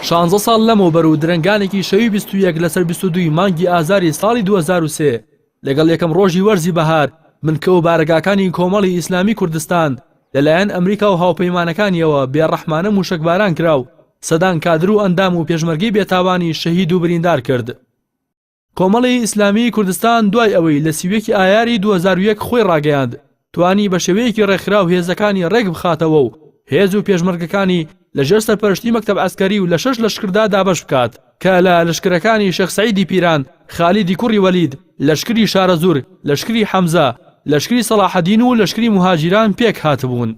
16 ساڵ لەمەوبەر و درەنگانێکی شەوی 21 لەسەر 22 مانگی ئازاری ساڵی 2003 لەگەڵ یەکەم ڕۆژی وەرزی بەهار منکە و بارگاکانی کۆمەڵی ئیسلامی کوردستان لەلایەن ئەمریکا و هاوپەیمانەکانیەوە بێڕەحمانە موشکباران کراو سەدان کادر و ئەندام و پێشمەرگەی بێتاوانی شەهید و بریندار کرد. کۆمەڵی ئیسلامی کوردستان دوای ئەوەی لە سیوێکی ئایاری 2001 خۆی ڕاگەیاند توانی بە شێوەیەکی ڕێکخراو هێزەکانی ڕێک بخاتەوە و هێز و پێشمەرگەکانی لەژێر سەرپەرشتی مەکتەب عەسکەری و لە 6 لەشکردا دابەش بکات کە لە لەشکرەکانی شێخ سەعیدی پیران، خالیدی کوڕی وەلید، لەشکری شارە زور، لەشکری حەمزە، لەشکری سەلاحەدین و لەشکری مهاجیران پێک هاتبوون.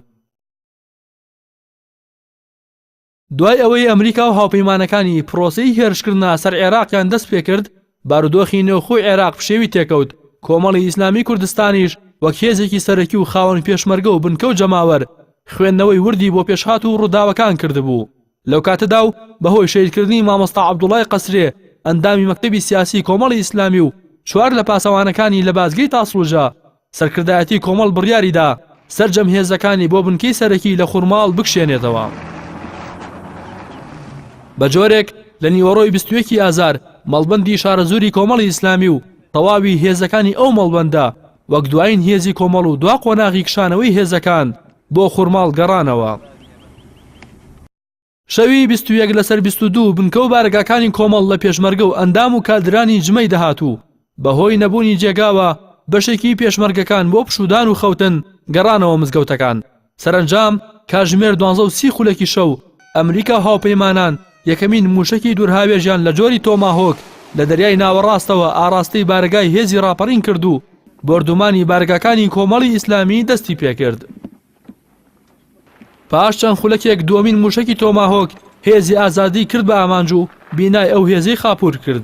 دوای ئەوەی ئەمریکا و هاوپەیمانەکانی پرۆسەی هێرشکردنا سەر عێراقیان دەست پێکرد، بارودۆخی نێوخۆی عێراق پشێوی تێکەوت. کۆمەڵی ئیسلامی کوردستانیش وەک هێزێکی سەرەکی و خاوەن پێشمەرگە و بنکە و جەماوەر خوێندنەوەی وردی بۆ پێشهات و ڕووداوەکان کردبوو. لەو کاتەدا و بەهۆی شەیدکردنی مامۆستا عەبدوڵای قەسرێ ئەندامی مەکتەبی سیاسی کۆمەڵی ئیسلامی و 4 لە پاسەوانەکانی لە بازگەی تاسڵوجا سەرکردایەتی کۆمەڵ بڕیاریدا سەرجەم هێزەکانی بۆ بنکەی سەرەکی لە خوڕماڵ بکشێنێتەوە. بە جۆرێک لە نیوەڕۆی 21 ئازار مەڵبەندی شارەزوری کۆمەڵی ئیسلامی و تەواوی هێزەکانی ئەو مەڵبەندە وەک دوایین هێزی کۆمەڵ و دوا قۆناغی کشانەوەی هێزەکان بۆ خوڕماڵ گەڕانەوە. شەوی 21 لەسەر 22 بنکە و بارگاکانی کۆمەڵ لە پێشمەرگە و ئەندام و کادرانی جمەی دەهاتوو بەهۆی نەبوونی جێگاوە بەشێکی پێشمەرگەکان بۆ پشودان و خەوتن گەڕانەوە مزگەوتەکان. سەرنجام کاتژمێر 12:30 خولەکی شەو ئەمریکا هاوپەیمانان یەکەمین موشکی دوورهاوێژیان لە جۆری تۆماهۆک لە دەریای ناوەڕاستەوە ئاراستەی بارگای هێزی ڕاپەڕین کرد و بردومانی بارگاکانی کۆمەڵی ئیسلامی دەستی پێکرد. پاش چەند خولەکێک دووەمین موشکی تۆماهۆک هێزی ئازادی کرد بە ئامانج و بینای ئەو هێزەی خاپور کرد.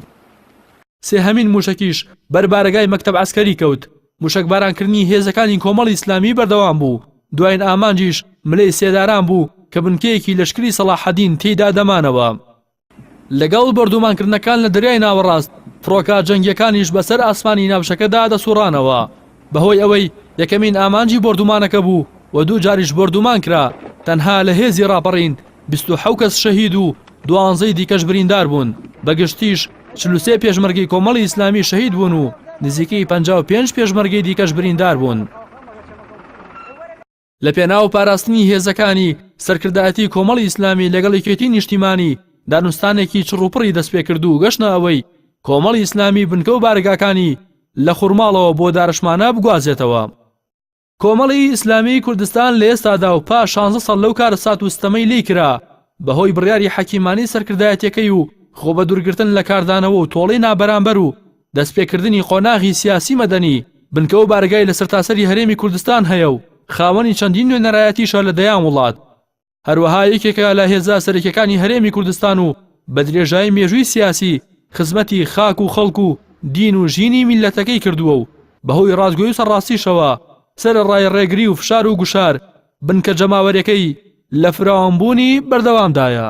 سێهەمین موشکیش بەربارگای مەکتەب عەسکەری کەوت. موشکبارانکردنی هێزەکانی کۆمەڵی ئیسلامی بەردەوام بوو. دوایین ئامانجیش ملەی سێداران بوو کە بنکەیەکی لەشکری سەلاحەدین تێیدا دەمانەوە. لەگەڵ بەردومانکردنەکان لە دەریای ناوەڕاست فڕۆکە جەنگیەکانیش بەسەر ئاسمانی ناوچەکەدا دەسوڕانەوە. بەهۆی ئەوەی یەکەمین ئامانجی بردومانەکە بوو و دوو جاریش بردومان کرا تەنها لە هێزی ڕاپەڕین 27 کەس شەهید و 12 دیکەش بریندار بوون. بەگشتیش 43 پێشمەرگەی کۆمەڵی ئیسلامی شەهید بوون و نزیکەی 55 پێشمەرگەی دیکەش بریندار بوون. لە پێناو پاراستنی هێزەکانی سەرکردایەتی کۆمەڵی ئیسلامی لەگەڵ یەکێتی نیشتیمانی دانوستانێکی چڕوپڕی دەست پێ کرد و گەشتە ئەوەی کۆمەڵی ئیسلامی بنکە و بارگاکانی لە خوڕماڵەوە بۆ دارشمانە بگوازێتەوە. کۆمەڵی ئیسلامی کوردستان لە ئێستادا و پاش 16 ساڵ لەو کارە سات و ستەمەی لی کرا بەهۆی بڕیاری حەکیمانی سەرکردایەتیەکەی و خۆ بە دوورگرتن لە کاردانەوە و تۆڵەی نابەرامبەر و دەستپێکردنی قۆناغی سیاسی مەدەنی بنکە و بارگای لە سەرتاسەری هەرێمی کوردستان هەیە و خاوەنی چەندین نوێنەرایەتیشە لە دەیان وڵات. هەروەها یەکێکە لە هێزە سەرەکیەکانی هەرێمی کوردستان و بە درێژایی مێژووی سیاسی خزمەتی خاک و خەڵک و دین و ژینی میلەتەکەی کردووە و بەهۆی ڕازگۆیی و سەرڕاستیشەوە سەرڕای ڕێگری و فشار و گوشار بنکە جەماوەرەکەی لە فراوانبوونی بەردەوامدایە.